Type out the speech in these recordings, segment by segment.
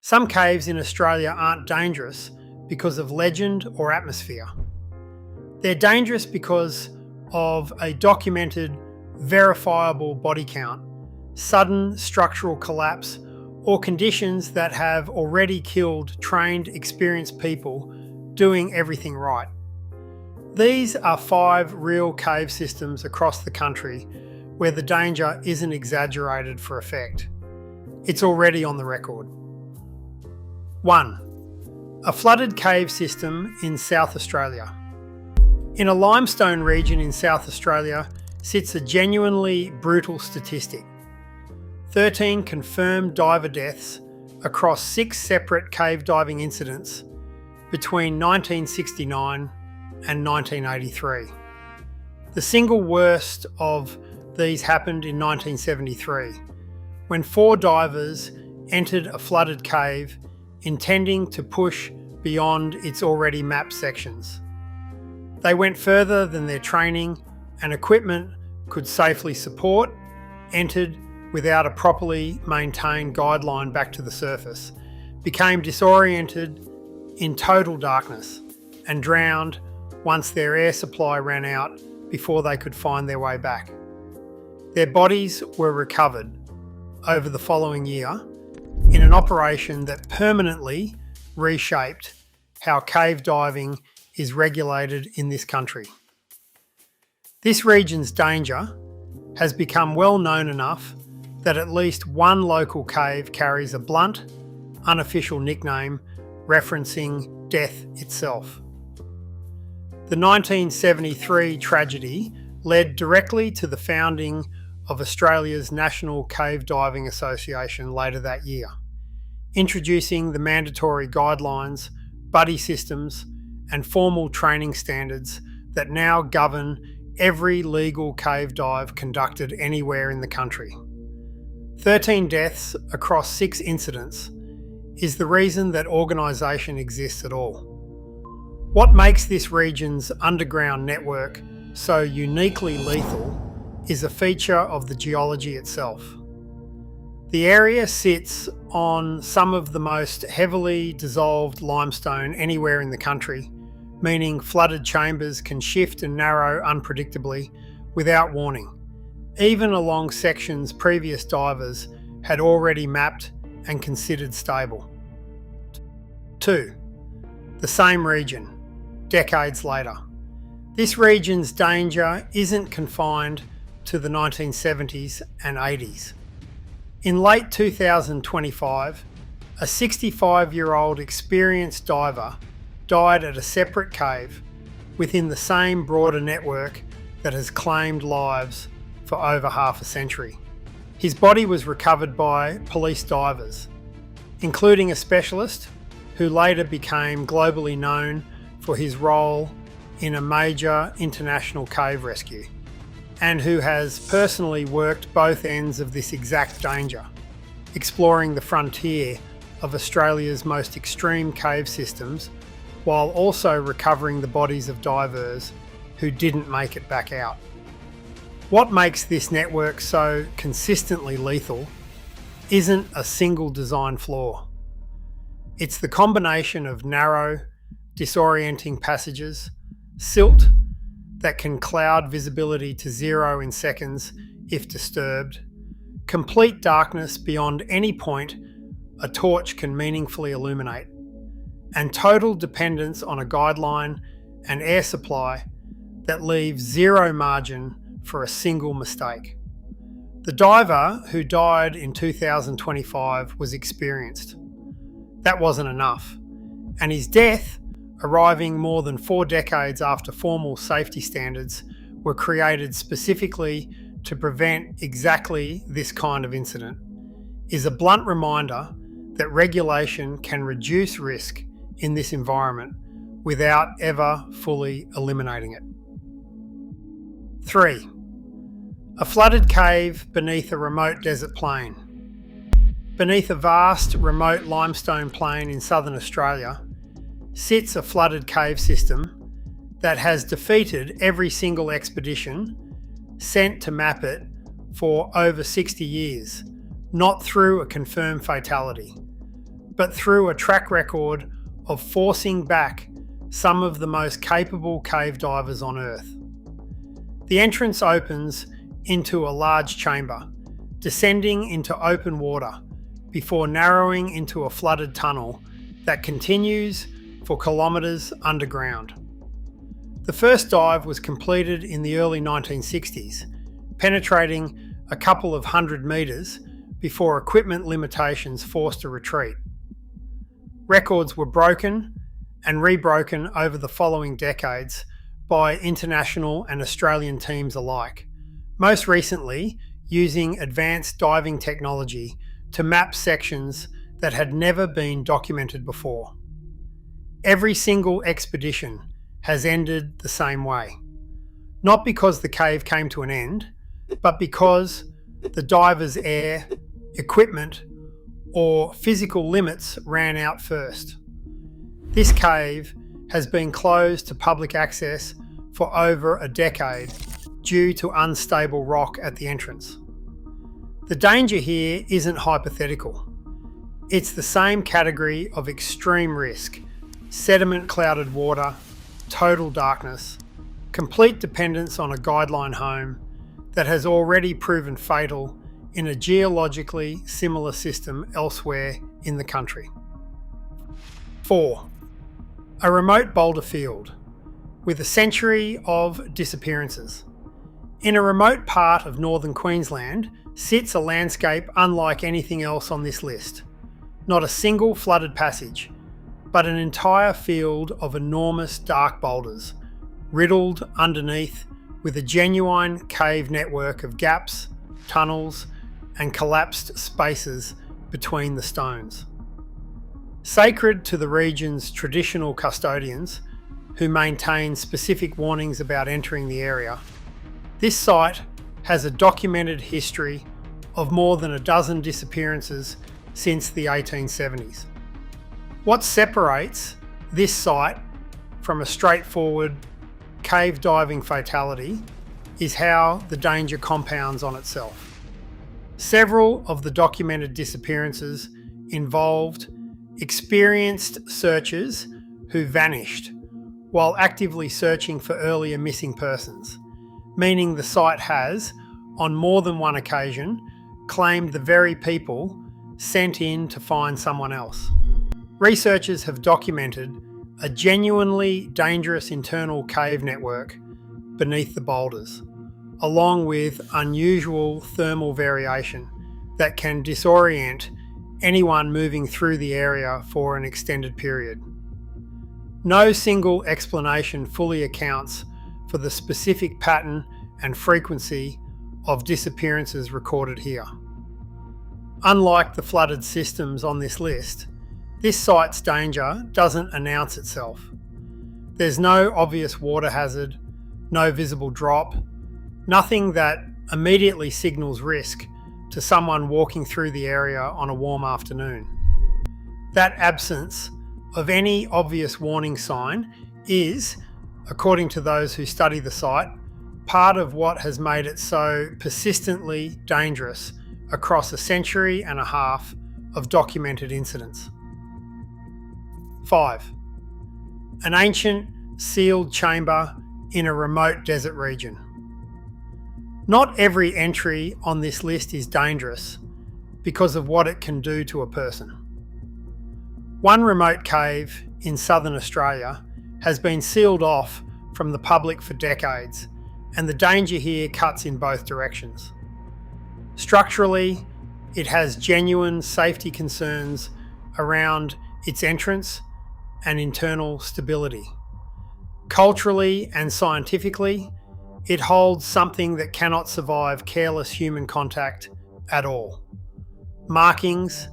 Some caves in Australia aren't dangerous because of legend or atmosphere. They're dangerous because of a documented, verifiable body count, sudden structural collapse, or conditions that have already killed trained, experienced people doing everything right. These are 5 real cave systems across the country where the danger isn't exaggerated for effect. It's already on the record. 1. A flooded cave system in South Australia. In a limestone region in South Australia sits a genuinely brutal statistic. 13 confirmed diver deaths across 6 separate cave diving incidents between 1969 and 1983. The single worst of these happened in 1973, when 4 divers entered a flooded cave intending to push beyond its already mapped sections. They went further than their training and equipment could safely support, entered without a properly maintained guideline back to the surface, became disoriented in total darkness, and drowned once their air supply ran out before they could find their way back. Their bodies were recovered over the following year in an operation that permanently reshaped how cave diving is regulated in this country. This region's danger has become well known enough that at least one local cave carries a blunt, unofficial nickname referencing death itself. The 1973 tragedy led directly to the founding of Australia's National Cave Diving Association later that year, introducing the mandatory guidelines, buddy systems, and formal training standards that now govern every legal cave dive conducted anywhere in the country. 13 deaths across 6 incidents is the reason that organisation exists at all. What makes this region's underground network so uniquely lethal is a feature of the geology itself. The area sits on some of the most heavily dissolved limestone anywhere in the country, meaning flooded chambers can shift and narrow unpredictably without warning, even along sections previous divers had already mapped and considered stable. 2. The same region, decades later. This region's danger isn't confined to the 1970s and 80s. In late 2025, a 65-year-old experienced diver died at a separate cave within the same broader network that has claimed lives for over half a century. His body was recovered by police divers, including a specialist who later became globally known for his role in a major international cave rescue, and who has personally worked both ends of this exact danger, exploring the frontier of Australia's most extreme cave systems, while also recovering the bodies of divers who didn't make it back out. What makes this network so consistently lethal isn't a single design flaw. It's the combination of narrow, disorienting passages, silt that can cloud visibility to 0 in seconds if disturbed, complete darkness beyond any point a torch can meaningfully illuminate, and total dependence on a guideline and air supply that leaves 0 margin for a single mistake. The diver who died in 2025 was experienced. That wasn't enough, and his death, arriving more than 4 decades after formal safety standards were created specifically to prevent exactly this kind of incident, is a blunt reminder that regulation can reduce risk in this environment without ever fully eliminating it. 3. A flooded cave beneath a remote desert plain. Beneath a vast, remote limestone plain in southern Australia sits a flooded cave system that has defeated every single expedition sent to map it for over 60 years, not through a confirmed fatality, but through a track record of forcing back some of the most capable cave divers on Earth. The entrance opens into a large chamber, descending into open water before narrowing into a flooded tunnel that continues for kilometres underground. The first dive was completed in the early 1960s, penetrating a couple of 100 metres before equipment limitations forced a retreat. Records were broken and rebroken over the following decades by international and Australian teams alike, most recently using advanced diving technology to map sections that had never been documented before. Every single expedition has ended the same way, not because the cave came to an end, but because the diver's air, equipment, or physical limits ran out first. This cave has been closed to public access for over a decade due to unstable rock at the entrance. The danger here isn't hypothetical. It's the same category of extreme risk: sediment-clouded water, total darkness, complete dependence on a guideline home that has already proven fatal in a geologically similar system elsewhere in the country. 4. A remote boulder field with a century of disappearances. In a remote part of northern Queensland sits a landscape unlike anything else on this list. Not a single flooded passage, but an entire field of enormous dark boulders, riddled underneath with a genuine cave network of gaps, tunnels, and collapsed spaces between the stones. Sacred to the region's traditional custodians, who maintain specific warnings about entering the area, this site has a documented history of more than a dozen disappearances since the 1870s. What separates this site from a straightforward cave diving fatality is how the danger compounds on itself. Several of the documented disappearances involved experienced searchers who vanished while actively searching for earlier missing persons, meaning the site has, on more than one occasion, claimed the very people sent in to find someone else. Researchers have documented a genuinely dangerous internal cave network beneath the boulders, along with unusual thermal variation that can disorient anyone moving through the area for an extended period. No single explanation fully accounts for the specific pattern and frequency of disappearances recorded here. Unlike the flooded systems on this list, this site's danger doesn't announce itself. There's no obvious water hazard, no visible drop, nothing that immediately signals risk to someone walking through the area on a warm afternoon. That absence of any obvious warning sign is, according to those who study the site, part of what has made it so persistently dangerous across a century and a half of documented incidents. 5. An ancient sealed chamber in a remote desert region. Not every entry on this list is dangerous because of what it can do to a person. One remote cave in southern Australia has been sealed off from the public for decades, and the danger here cuts in both directions. Structurally, it has genuine safety concerns around its entrance and internal stability. Culturally and scientifically, it holds something that cannot survive careless human contact at all. Markings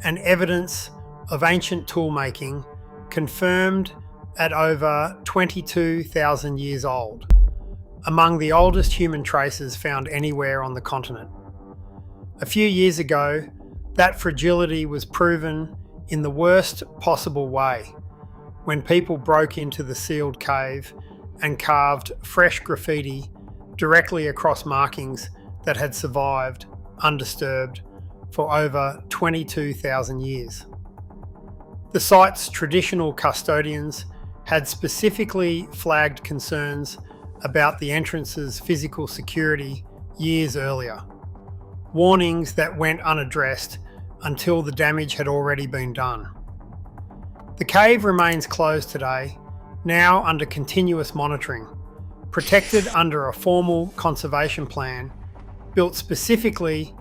and evidence of ancient toolmaking confirmed at over 22,000 years old, among the oldest human traces found anywhere on the continent. A few years ago, that fragility was proven in the worst possible way when people broke into the sealed cave and carved fresh graffiti directly across markings that had survived undisturbed for over 22,000 years. The site's traditional custodians had specifically flagged concerns about the entrance's physical security years earlier, warnings that went unaddressed until the damage had already been done. The cave remains closed today, now under continuous monitoring, protected under a formal conservation plan built specifically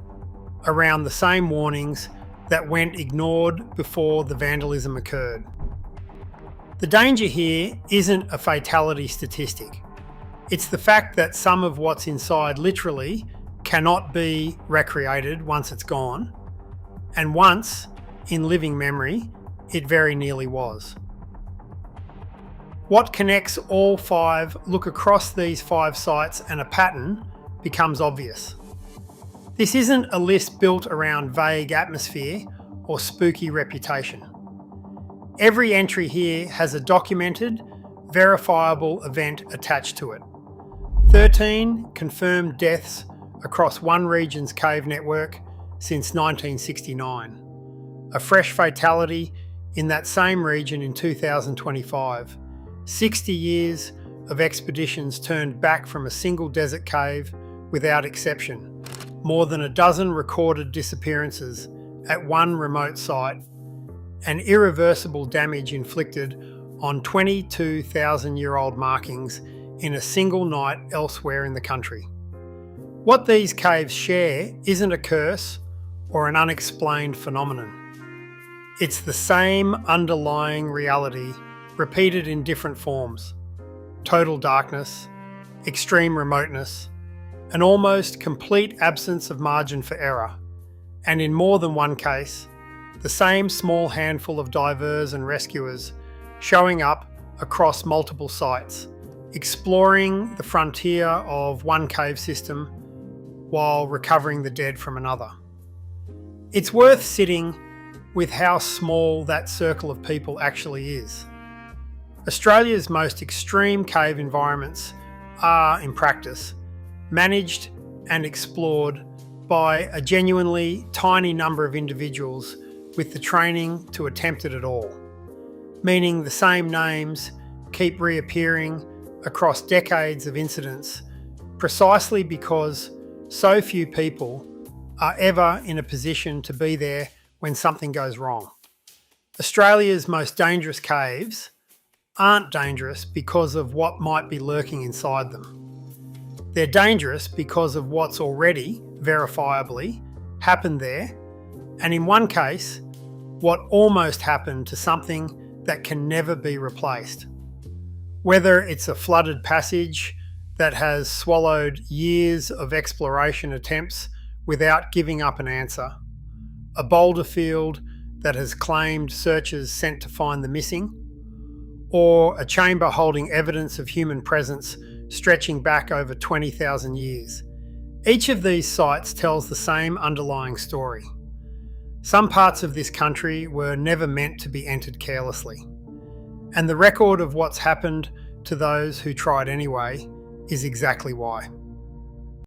around the same warnings that went ignored before the vandalism occurred. The danger here isn't a fatality statistic. It's the fact that some of what's inside literally cannot be recreated once it's gone, and once, in living memory, it very nearly was. What connects all five look across these 5 sites and a pattern becomes obvious. This isn't a list built around vague atmosphere or spooky reputation. Every entry here has a documented, verifiable event attached to it. 13 confirmed deaths across one region's cave network since 1969. A fresh fatality in that same region in 2025. 60 years of expeditions turned back from a single desert cave without exception. More than a dozen recorded disappearances at one remote site, and irreversible damage inflicted on 22,000-year-old markings in a single night elsewhere in the country. What these caves share isn't a curse or an unexplained phenomenon. It's the same underlying reality repeated in different forms. Total darkness, extreme remoteness, an almost complete absence of margin for error, and in more than one case, the same small handful of divers and rescuers showing up across multiple sites, exploring the frontier of one cave system while recovering the dead from another. It's worth sitting with how small that circle of people actually is. Australia's most extreme cave environments are, in practice, managed and explored by a genuinely tiny number of individuals with the training to attempt it at all, meaning the same names keep reappearing across decades of incidents precisely because so few people are ever in a position to be there when something goes wrong. Australia's most dangerous caves aren't dangerous because of what might be lurking inside them. They're dangerous because of what's already, verifiably, happened there, and in one case, what almost happened to something that can never be replaced. Whether it's a flooded passage that has swallowed years of exploration attempts without giving up an answer, a boulder field that has claimed searchers sent to find the missing, or a chamber holding evidence of human presence stretching back over 20,000 years. Each of these sites tells the same underlying story. Some parts of this country were never meant to be entered carelessly, and the record of what's happened to those who tried anyway is exactly why.